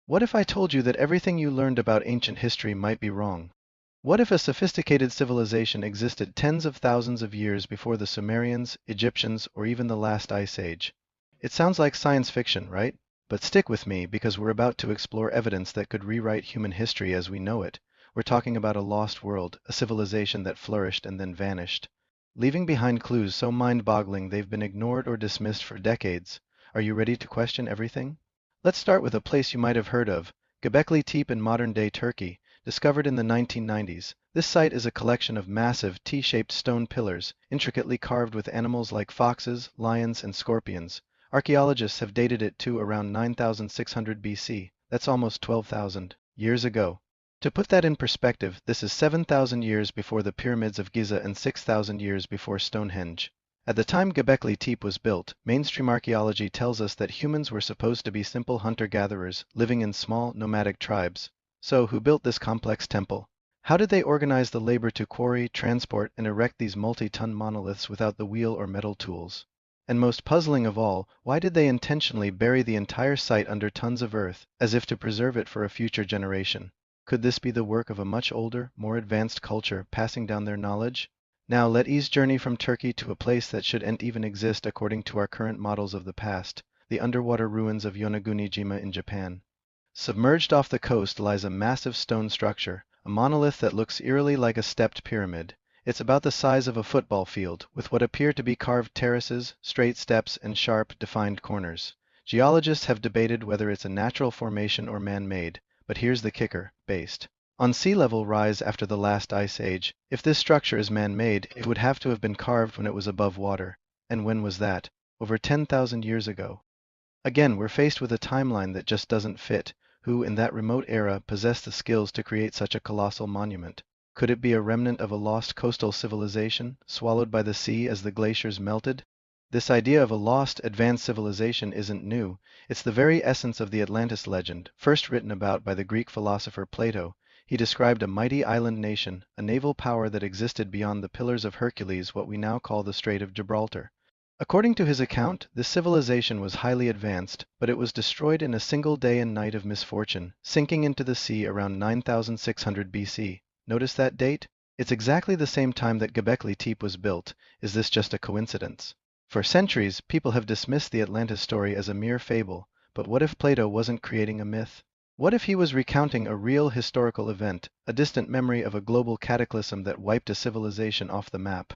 What if I told you that everything you learned about ancient history might be wrong? What if a sophisticated civilization existed tens of thousands of years before the Sumerians, Egyptians, or even the last ice age? It sounds like science fiction, right? But stick with me because we're about to explore evidence that could rewrite human history as we know it. We're talking about a lost world, a civilization that flourished and then vanished, leaving behind clues so mind-boggling they've been ignored or dismissed for decades. Are you ready to question everything? Let's start with a place you might have heard of, Göbekli Tepe in modern-day Turkey, discovered in the 1990s. This site is a collection of massive T-shaped stone pillars, intricately carved with animals like foxes, lions, and scorpions. Archaeologists have dated it to around 9600 BC. That's almost 12,000 years ago. To put that in perspective, this is 7,000 years before the pyramids of Giza and 6,000 years before Stonehenge. At the time Göbekli Tepe was built, mainstream archaeology tells us that humans were supposed to be simple hunter-gatherers living in small, nomadic tribes. So, who built this complex temple? How did they organize the labor to quarry, transport, and erect these multi-ton monoliths without the wheel or metal tools? And most puzzling of all, why did they intentionally bury the entire site under tons of earth, as if to preserve it for a future generation? Could this be the work of a much older, more advanced culture passing down their knowledge? Now let us journey from Turkey to a place that shouldn't even exist according to our current models of the past, the underwater ruins of Yonaguni-jima in Japan. Submerged off the coast lies a massive stone structure, a monolith that looks eerily like a stepped pyramid. It's about the size of a football field, with what appear to be carved terraces, straight steps, and sharp, defined corners. Geologists have debated whether it's a natural formation or man-made, but here's the kicker, based on sea level rise after the last ice age. If this structure is man-made, it would have to have been carved when it was above water. And when was that? Over 10,000 years ago. Again, we're faced with a timeline that just doesn't fit. Who, in that remote era, possessed the skills to create such a colossal monument? Could it be a remnant of a lost coastal civilization, swallowed by the sea as the glaciers melted? This idea of a lost, advanced civilization isn't new. It's the very essence of the Atlantis legend, first written about by the Greek philosopher Plato. He described a mighty island nation, a naval power that existed beyond the Pillars of Hercules, what we now call the Strait of Gibraltar. According to his account, this civilization was highly advanced, but it was destroyed in a single day and night of misfortune, sinking into the sea around 9600 BC. Notice that date? It's exactly the same time that Göbekli Tepe was built. Is this just a coincidence? For centuries, people have dismissed the Atlantis story as a mere fable, but what if Plato wasn't creating a myth? What if he was recounting a real historical event, a distant memory of a global cataclysm that wiped a civilization off the map?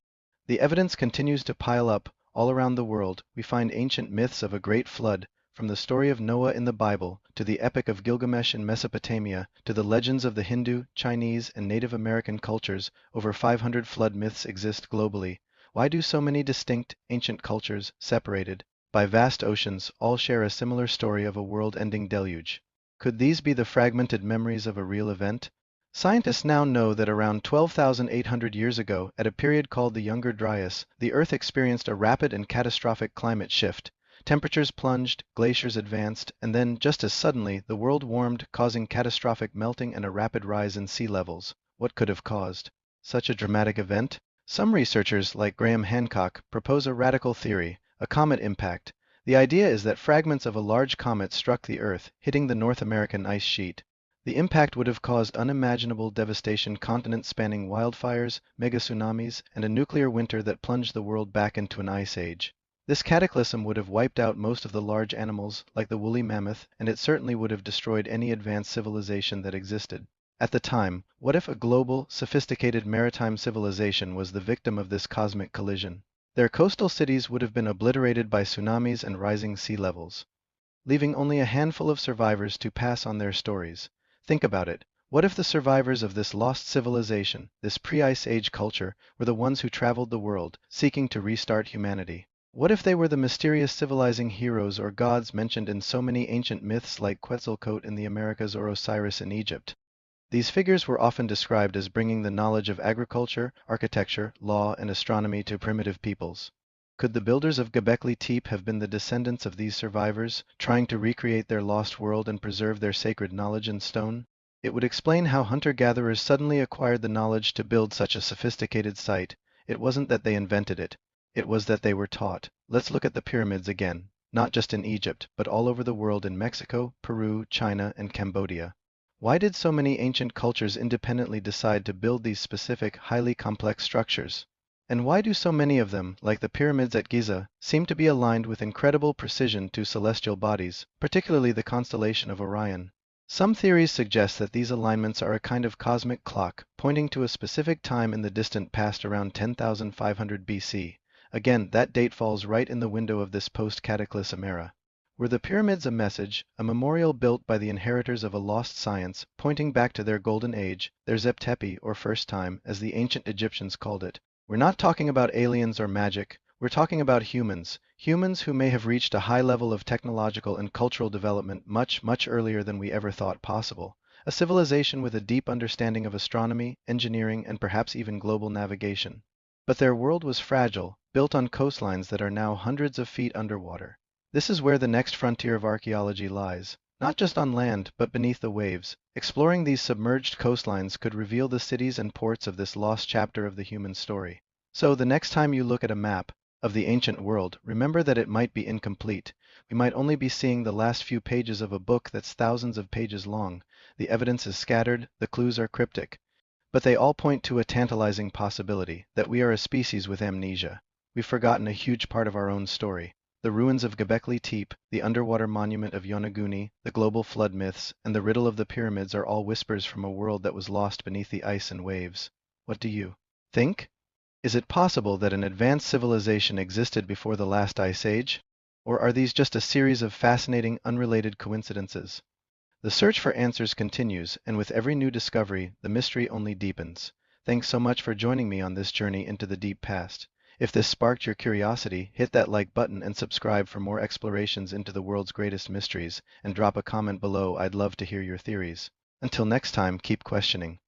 The evidence continues to pile up. All around the world, we find ancient myths of a great flood, from the story of Noah in the Bible, to the epic of Gilgamesh in Mesopotamia, to the legends of the Hindu, Chinese, and Native American cultures. Over 500 flood myths exist globally. Why do so many distinct, ancient cultures, separated by vast oceans, all share a similar story of a world-ending deluge? Could these be the fragmented memories of a real event? Scientists now know that around 12,800 years ago, at a period called the Younger Dryas, the Earth experienced a rapid and catastrophic climate shift. Temperatures plunged, glaciers advanced, and then, just as suddenly, the world warmed, causing catastrophic melting and a rapid rise in sea levels. What could have caused such a dramatic event? Some researchers, like Graham Hancock, propose a radical theory, a comet impact. The idea is that fragments of a large comet struck the Earth, hitting the North American ice sheet. The impact would have caused unimaginable devastation, continent-spanning wildfires, mega-tsunamis, and a nuclear winter that plunged the world back into an ice age. This cataclysm would have wiped out most of the large animals, like the woolly mammoth, and it certainly would have destroyed any advanced civilization that existed. At the time, what if a global, sophisticated maritime civilization was the victim of this cosmic collision? Their coastal cities would have been obliterated by tsunamis and rising sea levels, leaving only a handful of survivors to pass on their stories. Think about it. What if the survivors of this lost civilization, this pre-ice age culture, were the ones who traveled the world, seeking to restart humanity? What if they were the mysterious civilizing heroes or gods mentioned in so many ancient myths like Quetzalcoatl in the Americas or Osiris in Egypt? These figures were often described as bringing the knowledge of agriculture, architecture, law, and astronomy to primitive peoples. Could the builders of Göbekli Tepe have been the descendants of these survivors, trying to recreate their lost world and preserve their sacred knowledge in stone? It would explain how hunter-gatherers suddenly acquired the knowledge to build such a sophisticated site. It wasn't that they invented it. It was that they were taught. Let's look at the pyramids again. not just in Egypt, but all over the world in Mexico, Peru, China, and Cambodia. Why did so many ancient cultures independently decide to build these specific, highly complex structures? And why do so many of them, like the pyramids at Giza, seem to be aligned with incredible precision to celestial bodies, particularly the constellation of Orion? Some theories suggest that these alignments are a kind of cosmic clock, pointing to a specific time in the distant past around 10,500 BC. Again, that date falls right in the window of this post-cataclysm era. Were the pyramids a message, a memorial built by the inheritors of a lost science, pointing back to their golden age, their Zep-Tepi, or first time, as the ancient Egyptians called it? We're not talking about aliens or magic. We're talking about humans. Humans who may have reached a high level of technological and cultural development much, much earlier than we ever thought possible. A civilization with a deep understanding of astronomy, engineering, and perhaps even global navigation. But their world was fragile, built on coastlines that are now hundreds of feet underwater. This is where the next frontier of archaeology lies. Not just on land, but beneath the waves. Exploring these submerged coastlines could reveal the cities and ports of this lost chapter of the human story. So, the next time you look at a map of the ancient world, remember that it might be incomplete. We might only be seeing the last few pages of a book that's thousands of pages long. The evidence is scattered, the clues are cryptic. But they all point to a tantalizing possibility, that we are a species with amnesia. We've forgotten a huge part of our own story. The ruins of Gobekli Tepe, the underwater monument of Yonaguni, the global flood myths, and the riddle of the pyramids are all whispers from a world that was lost beneath the ice and waves. What do you think? Is it possible that an advanced civilization existed before the last ice age? Or are these just a series of fascinating, unrelated coincidences? The search for answers continues, and with every new discovery, the mystery only deepens. Thanks so much for joining me on this journey into the deep past. If this sparked your curiosity, hit that like button and subscribe for more explorations into the world's greatest mysteries, and drop a comment below. I'd love to hear your theories. Until next time, keep questioning.